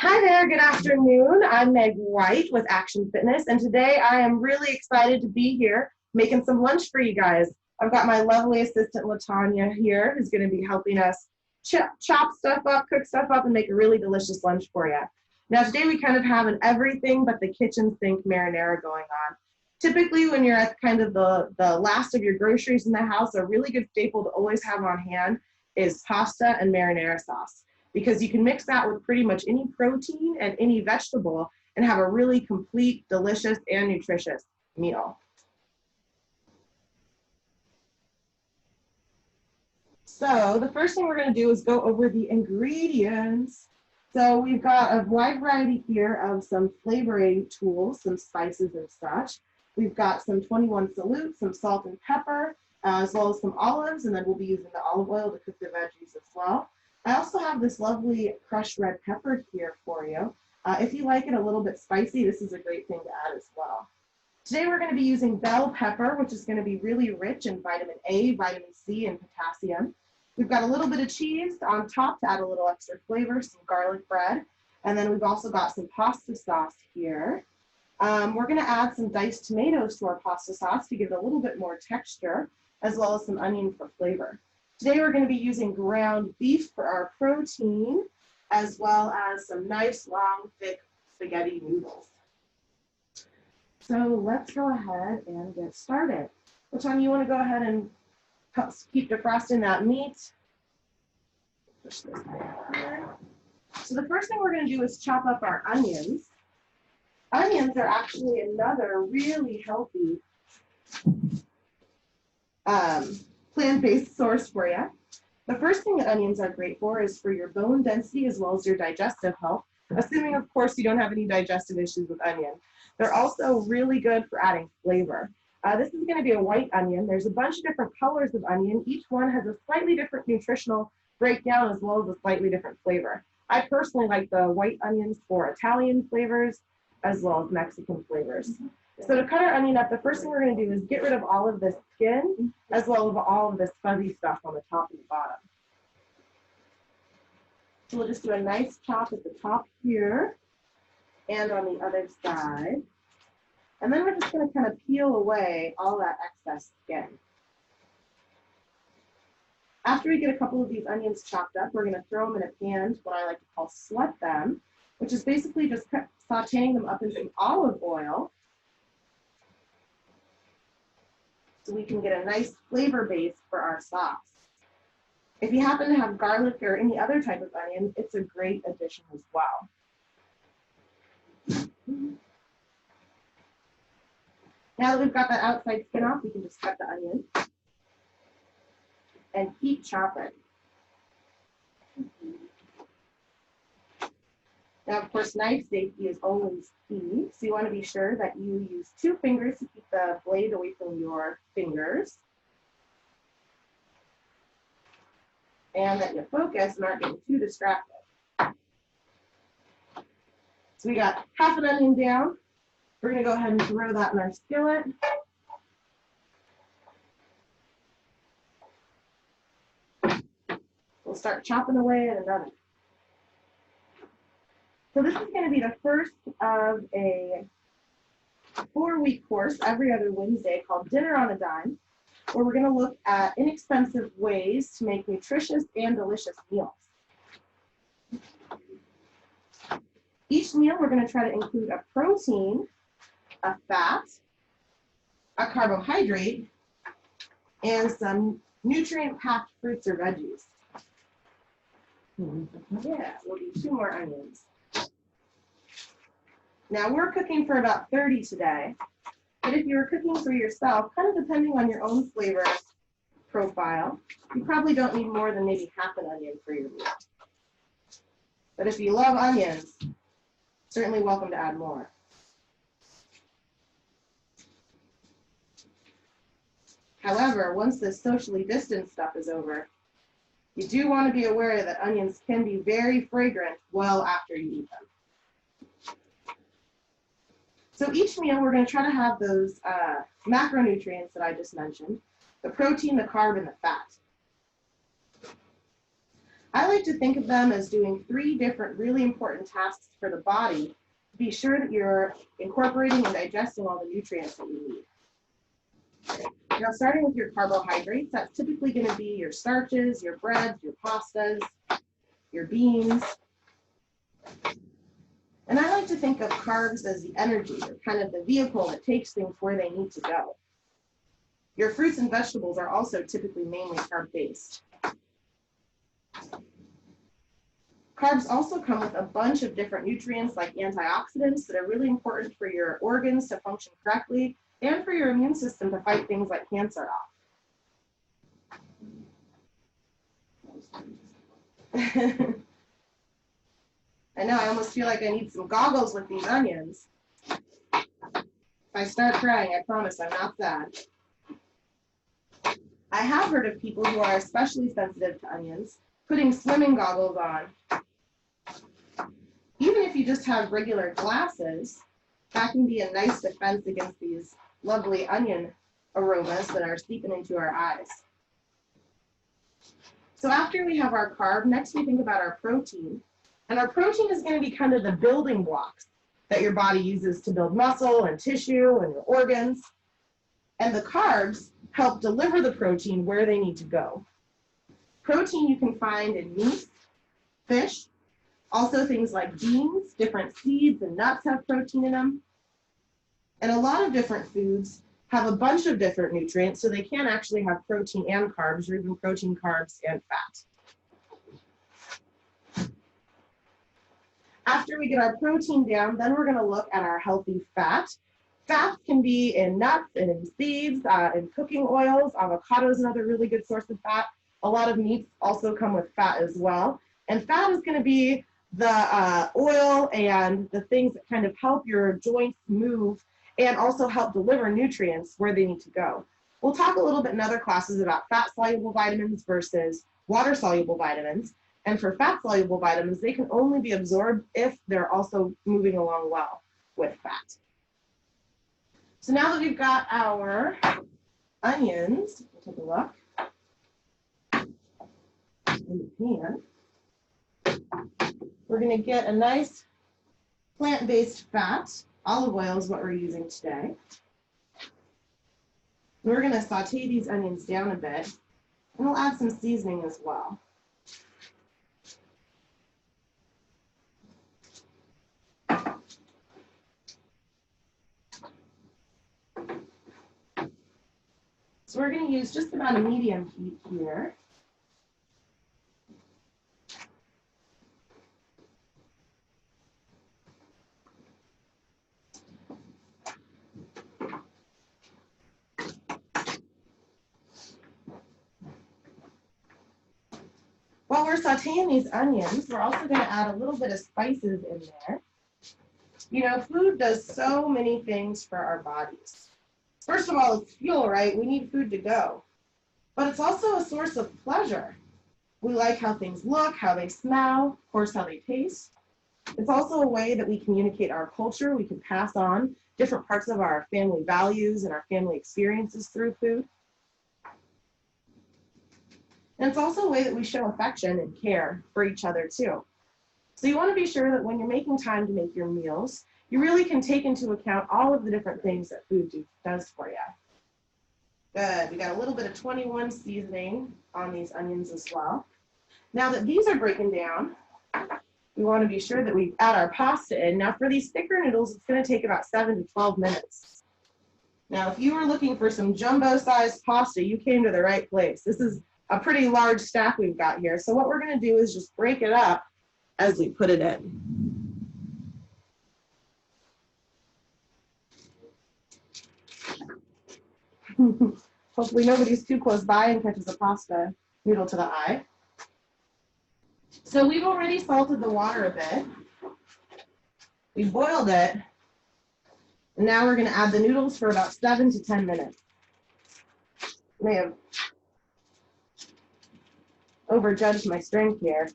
Hi there, good afternoon. I'm Meg White with Action Fitness, and today I am really excited to be here making some lunch for you guys. I've got my lovely assistant LaTanya here who's going to be helping us chop stuff up, cook stuff up, and make a really delicious lunch for you. Now today we kind of have an everything but the kitchen sink marinara going on. Typically when you're at kind of the last of your groceries in the house, a really good staple to always have on hand is pasta and marinara sauce, because you can mix that with pretty much any protein and any vegetable and have a really complete, delicious, and nutritious meal. So the first thing we're going to do is go over the ingredients. So we've got a wide variety here of some flavoring tools, some spices and such. We've got some 21 Salute, some salt and pepper, as well as some olives, and then we'll be using the olive oil to cook the veggies as well. I also have this lovely crushed red pepper here for you. If you like it a little bit spicy, this is a great thing to add as well. Today we're going to be using bell pepper, which is going to be really rich in vitamin A, vitamin C, and potassium. We've got a little bit of cheese on top to add a little extra flavor, some garlic bread, and then we've also got some pasta sauce here. We're going to add some diced tomatoes to our pasta sauce to give it a little bit more texture, as well as some onion for flavor. Today we're going to be using ground beef for our protein, as well as some nice long thick spaghetti noodles. So let's go ahead and get started. LaTanya, you want to go ahead and keep defrosting that meat? Push this back here. So the first thing we're going to do is chop up our onions. Onions are actually another really healthy plant-based source for you. The first thing that onions are great for is for your bone density as well as your digestive health, assuming, of course, you don't have any digestive issues with onion. They're also really good for adding flavor. This is going to be a white onion. There's a bunch of different colors of onion. Each one has a slightly different nutritional breakdown as well as a slightly different flavor. I personally like the white onions for Italian flavors as well as Mexican flavors. So to cut our onion up, the first thing we're going to do is get rid of all of this skin, as well as all of this fuzzy stuff on the top and the bottom. So we'll just do a nice chop at the top here, and on the other side. And then we're just going to kind of peel away all that excess skin. After we get a couple of these onions chopped up, we're going to throw them in a pan, what I like to call sweat them, which is basically just sauteing them up in some olive oil, so we can get a nice flavor base for our sauce. If you happen to have garlic or any other type of onion, it's a great addition as well. Now that we've got that outside skin off, we can just cut the onion and keep chopping. Now, of course, knife safety is always key, so you want to be sure that you use 2 fingers to keep the blade away from your fingers, and that you focus and aren't getting too distracted. So we got half an onion down. We're going to go ahead and throw that in our skillet. We'll start chopping away at another. So this is going to be the first of a 4-week course every other Wednesday called Dinner on a Dime, where we're going to look at inexpensive ways to make nutritious and delicious meals. Each meal we're going to try to include a protein, a fat, a carbohydrate, and some nutrient-packed fruits or veggies. Yeah, we'll do 2 more onions. Now we're cooking for about 30 today, but if you were cooking for yourself, kind of depending on your own flavor profile, you probably don't need more than maybe half an onion for your meal. But if you love onions, certainly welcome to add more. However, once this socially distanced stuff is over, you do want to be aware that onions can be very fragrant well after you eat them. So each meal, we're going to try to have those macronutrients that I just mentioned, the protein, the carb, and the fat. I like to think of them as doing 3 different really important tasks for the body to be sure that you're incorporating and digesting all the nutrients that you need. Now, starting with your carbohydrates, that's typically going to be your starches, your breads, your pastas, your beans. And I like to think of carbs as the energy, or kind of the vehicle that takes things where they need to go. Your fruits and vegetables are also typically mainly carb-based. Carbs also come with a bunch of different nutrients like antioxidants that are really important for your organs to function correctly and for your immune system to fight things like cancer off. I know, I almost feel like I need some goggles with these onions. If I start crying, I promise I'm not sad. I have heard of people who are especially sensitive to onions putting swimming goggles on. Even if you just have regular glasses, that can be a nice defense against these lovely onion aromas that are seeping into our eyes. So after we have our carb, next we think about our protein. And our protein is going to be kind of the building blocks that your body uses to build muscle and tissue and your organs. And the carbs help deliver the protein where they need to go. Protein you can find in meat, fish, also things like beans, different seeds and nuts have protein in them. And a lot of different foods have a bunch of different nutrients, so they can actually have protein and carbs, or even protein, carbs, and fat. After we get our protein down, then we're going to look at our healthy fat. Fats can be in nuts and in seeds, in cooking oils. Avocado is another really good source of fat. A lot of meats also come with fat as well. And fat is going to be the oil and the things that kind of help your joints move and also help deliver nutrients where they need to go. We'll talk a little bit in other classes about fat-soluble vitamins versus water-soluble vitamins. And for fat-soluble vitamins, they can only be absorbed if they're also moving along well with fat. So now that we've got our onions, we'll take a look in the pan. We're going to get a nice plant-based fat. Olive oil is what we're using today. We're going to saute these onions down a bit, and we'll add some seasoning as well. So we're going to use just about a medium heat here. While we're sauteing these onions, we're also going to add a little bit of spices in there. You know, food does so many things for our bodies. First of all, it's fuel, right? We need food to go. But it's also a source of pleasure. We like how things look, how they smell, of course, how they taste. It's also a way that we communicate our culture. We can pass on different parts of our family values and our family experiences through food. And it's also a way that we show affection and care for each other too. So you want to be sure that when you're making time to make your meals, you really can take into account all of the different things that food does for you. Good, we got a little bit of 21 seasoning on these onions as well. Now that these are breaking down, we want to be sure that we add our pasta in. Now for these thicker noodles, it's going to take about 7 to 12 minutes. Now if you were looking for some jumbo-sized pasta, you came to the right place. This is a pretty large stack we've got here. So what we're going to do is just break it up as we put it in. Hopefully nobody's too close by and catches a pasta noodle to the eye. So we've already salted the water a bit. We boiled it. And now we're going to add the noodles for about 7 to 10 minutes. May have overjudged my strength here.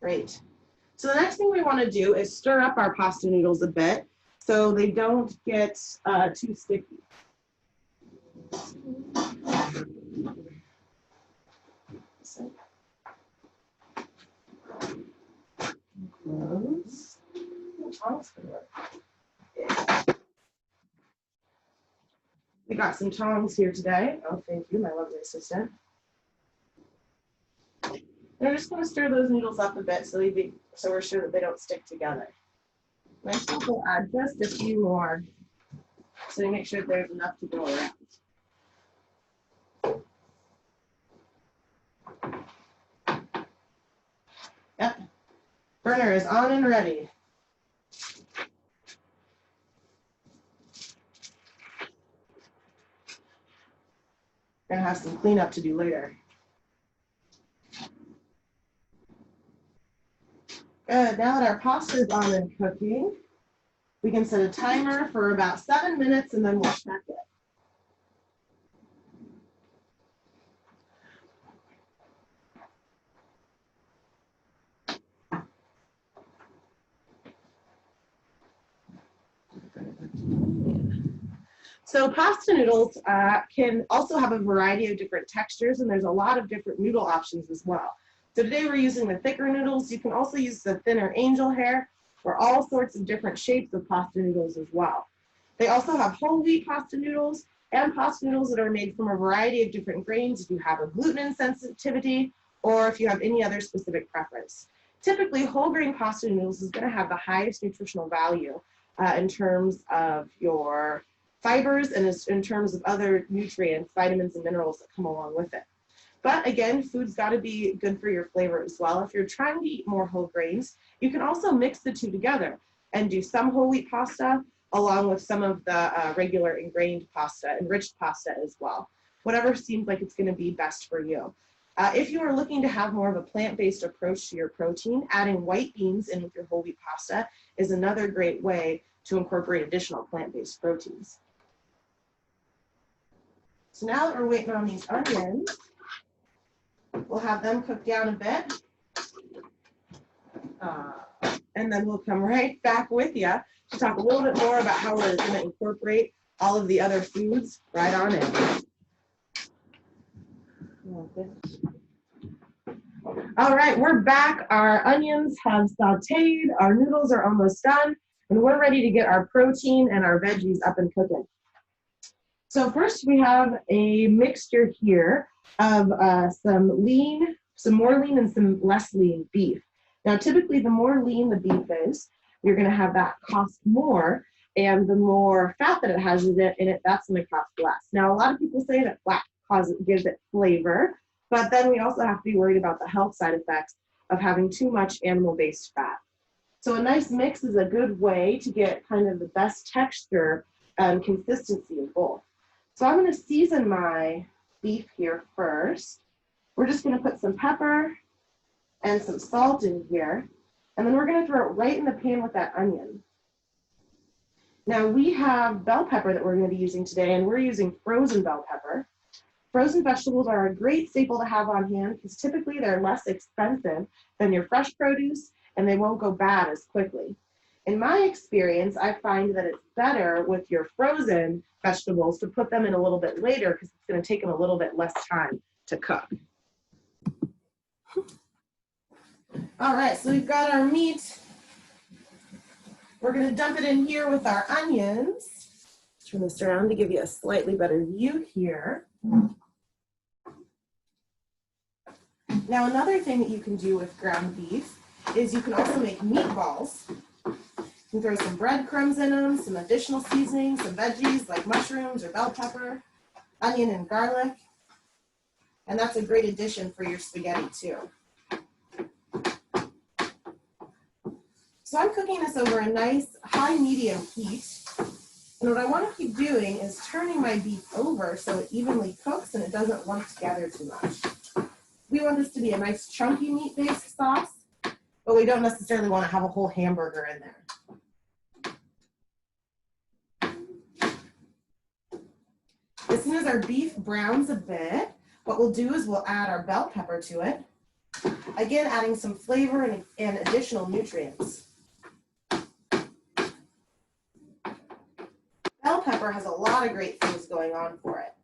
Great. So the next thing we want to do is stir up our pasta noodles a bit so they don't get too sticky. it. Close. Tongs could work. Yeah. We got some tongs here today. Oh, thank you, my lovely assistant. And we're just going to stir those noodles up a bit so we're sure that they don't stick together. And I think we'll add just a few more so we make sure that there's enough to go around. Yep. Burner is on and ready. We're going to have some cleanup to do later. Good. Now that our pasta is on and cooking, we can set a timer for about 7 minutes and then we'll check it. So pasta noodles can also have a variety of different textures, and there's a lot of different noodle options as well. So today we're using the thicker noodles. You can also use the thinner angel hair or all sorts of different shapes of pasta noodles as well. They also have whole wheat pasta noodles and pasta noodles that are made from a variety of different grains if you have a gluten sensitivity or if you have any other specific preference. Typically, whole grain pasta noodles is going to have the highest nutritional value in terms of your fibers and in terms of other nutrients, vitamins and minerals that come along with it. But again, food's got to be good for your flavor as well. If you're trying to eat more whole grains, you can also mix the two together and do some whole wheat pasta along with some of the regular ingrained pasta, enriched pasta as well. Whatever seems like it's going to be best for you. If you are looking to have more of a plant-based approach to your protein, adding white beans in with your whole wheat pasta is another great way to incorporate additional plant-based proteins. So now that we're waiting on these onions, we'll have them cook down a bit. And then we'll come right back with you to talk a little bit more about how we're going to incorporate all of the other foods right on in. All right, we're back. Our onions have sauteed, our noodles are almost done, and we're ready to get our protein and our veggies up and cooking. So first we have a mixture here of some more lean and some less lean beef. Now typically the more lean the beef is, you're going to have that cost more, and the more fat that it has in it, that's going to cost less. Now a lot of people say that fat gives it flavor, but then we also have to be worried about the health side effects of having too much animal-based fat. So a nice mix is a good way to get kind of the best texture and consistency in both. So I'm going to season my beef here first. We're just going to put some pepper and some salt in here, and then we're going to throw it right in the pan with that onion. Now we have bell pepper that we're going to be using today, and we're using frozen bell pepper. Frozen vegetables are a great staple to have on hand because typically they're less expensive than your fresh produce, and they won't go bad as quickly. In my experience, I find that it's better with your frozen vegetables to put them in a little bit later because it's going to take them a little bit less time to cook. All right, so we've got our meat. We're going to dump it in here with our onions. Turn this around to give you a slightly better view here. Now, another thing that you can do with ground beef is you can also make meatballs. You can throw some breadcrumbs in them, some additional seasoning, some veggies like mushrooms or bell pepper, onion and garlic. And that's a great addition for your spaghetti too. So I'm cooking this over a nice high-medium heat. And what I want to keep doing is turning my beef over so it evenly cooks and it doesn't lump together too much. We want this to be a nice chunky meat-based sauce, but we don't necessarily want to have a whole hamburger in there. As soon as our beef browns a bit, what we'll do is we'll add our bell pepper to it. Again, adding some flavor and additional nutrients. Bell pepper has a lot of great things going on for it.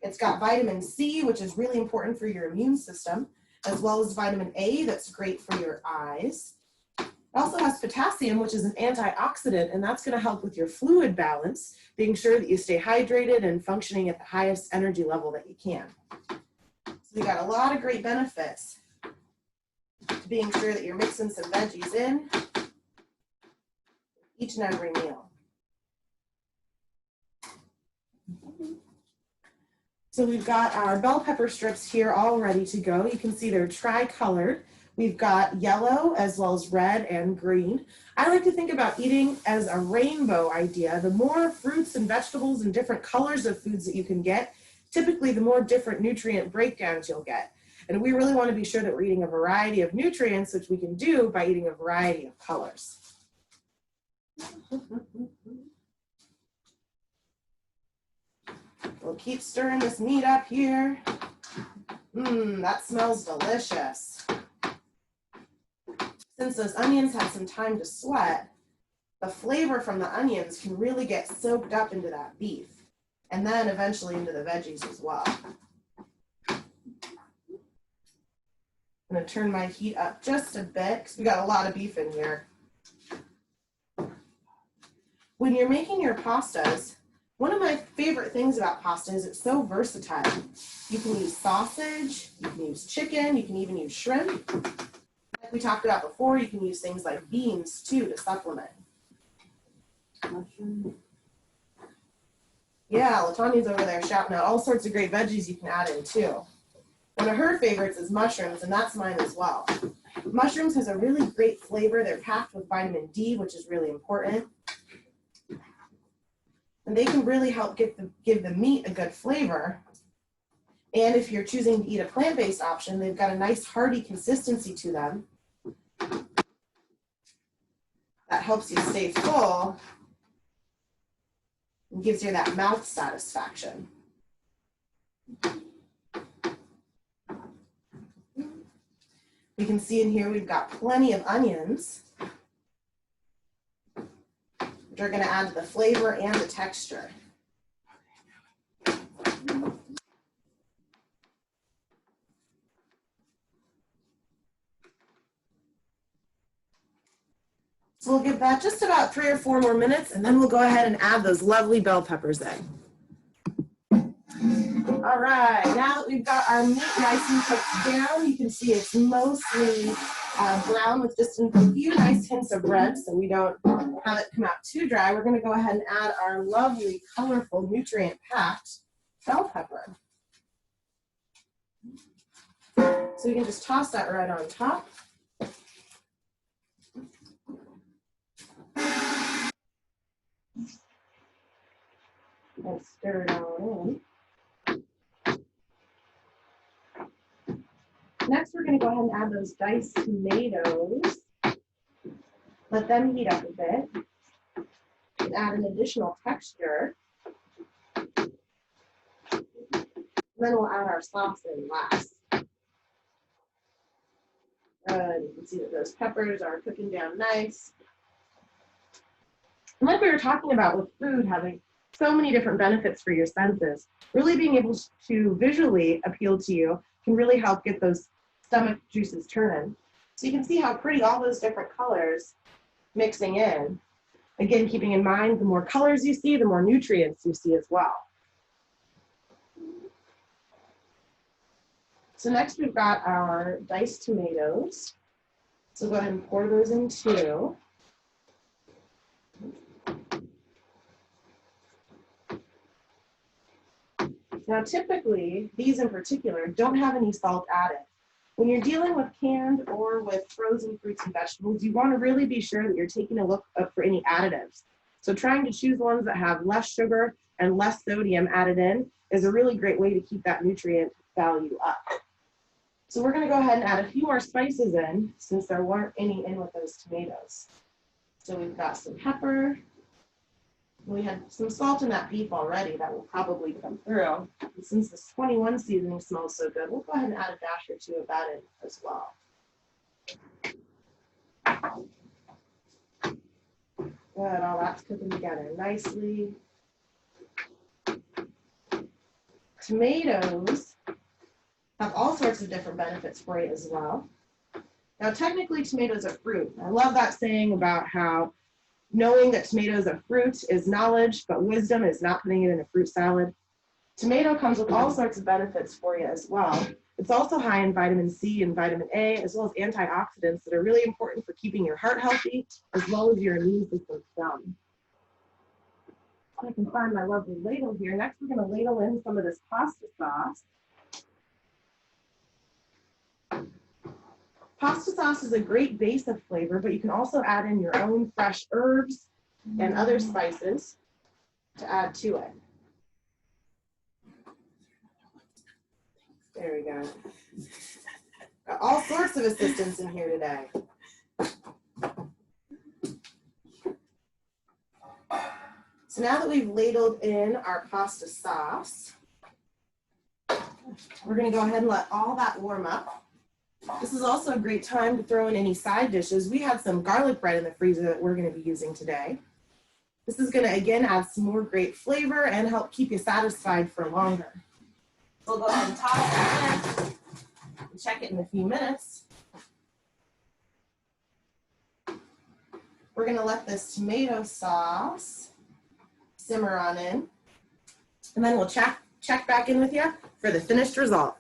It's got vitamin C, which is really important for your immune system, as well as vitamin A, that's great for your eyes. It also has potassium, which is an antioxidant, and that's going to help with your fluid balance, being sure that you stay hydrated and functioning at the highest energy level that you can. So we got a lot of great benefits to being sure that you're mixing some veggies in each and every meal. So we've got our bell pepper strips here all ready to go. You can see they're tri-colored. We've got yellow as well as red and green. I like to think about eating as a rainbow idea. The more fruits and vegetables and different colors of foods that you can get, typically the more different nutrient breakdowns you'll get. And we really want to be sure that we're eating a variety of nutrients, which we can do by eating a variety of colors. We'll keep stirring this meat up here. That smells delicious. Since those onions have some time to sweat, the flavor from the onions can really get soaked up into that beef, and then eventually into the veggies as well. I'm going to turn my heat up just a bit because we got a lot of beef in here. When you're making your pastas, one of my favorite things about pasta is it's so versatile. You can use sausage, you can use chicken, you can even use shrimp. Like we talked about before, you can use things like beans too to supplement. Mushroom. Yeah, Latanya's over there shouting out all sorts of great veggies you can add in too. One of her favorites is mushrooms, and that's mine as well. Mushrooms has a really great flavor. They're packed with vitamin D, which is really important. And they can really help give the meat a good flavor. And if you're choosing to eat a plant-based option, they've got a nice hearty consistency to them. That helps you stay full and gives you that mouth satisfaction. We can see in here we've got plenty of onions, which are going to add to the flavor and the texture. So we'll give that just about 3 or 4 more minutes, and then we'll go ahead and add those lovely bell peppers in. All right, now that we've got our meat nice and cooked down, you can see it's mostly brown with just a few nice hints of red, so we don't have it come out too dry. We're going to go ahead and add our lovely, colorful, nutrient-packed bell pepper. So you can just toss that right on top. And stir it all in. Next, we're going to go ahead and add those diced tomatoes. Let them heat up a bit. And add an additional texture. And then we'll add our sauce in last. You can see that those peppers are cooking down nice. And like we were talking about with food having so many different benefits for your senses, really being able to visually appeal to you can really help get those stomach juices turning. So you can see how pretty all those different colors mixing in. Again, keeping in mind, the more colors you see, the more nutrients you see as well. So next we've got our diced tomatoes. So go ahead and pour those in too. Now typically, these in particular don't have any salt added. When you're dealing with canned or with frozen fruits and vegetables, you want to really be sure that you're taking a look up for any additives. So trying to choose ones that have less sugar and less sodium added in is a really great way to keep that nutrient value up. So we're going to go ahead and add a few more spices in since there weren't any in with those tomatoes. So we've got some pepper. We had some salt in that beef already that will probably come through. And since this 21 seasoning smells so good, we'll go ahead and add a dash or two of that in as well. Good, all that's cooking together nicely. tomatoes have all sorts of different benefits for you as well. Now, technically, tomatoes are fruit. I love that saying about how knowing that tomatoes are fruit is knowledge, but wisdom is not putting it in a fruit salad. Tomato comes with all sorts of benefits for you as well. It's also high in vitamin C and vitamin A, as well as antioxidants that are really important for keeping your heart healthy, as well as your immune system strong. I can find my lovely ladle here. Next, we're going to ladle in some of this pasta sauce. Pasta sauce is a great base of flavor, but you can also add in your own fresh herbs and other spices to add to it. There we go. Got all sorts of assistants in here today. So now that we've ladled in our pasta sauce, we're going to go ahead and let all that warm up. This is also a great time to throw in any side dishes. We had some garlic bread in the freezer that we're going to be using today. This is going to, again, add some more great flavor and help keep you satisfied for longer. We'll go ahead and toss that in and check it in a few minutes. We're going to let this tomato sauce simmer on in, and then we'll check back in with you for the finished result.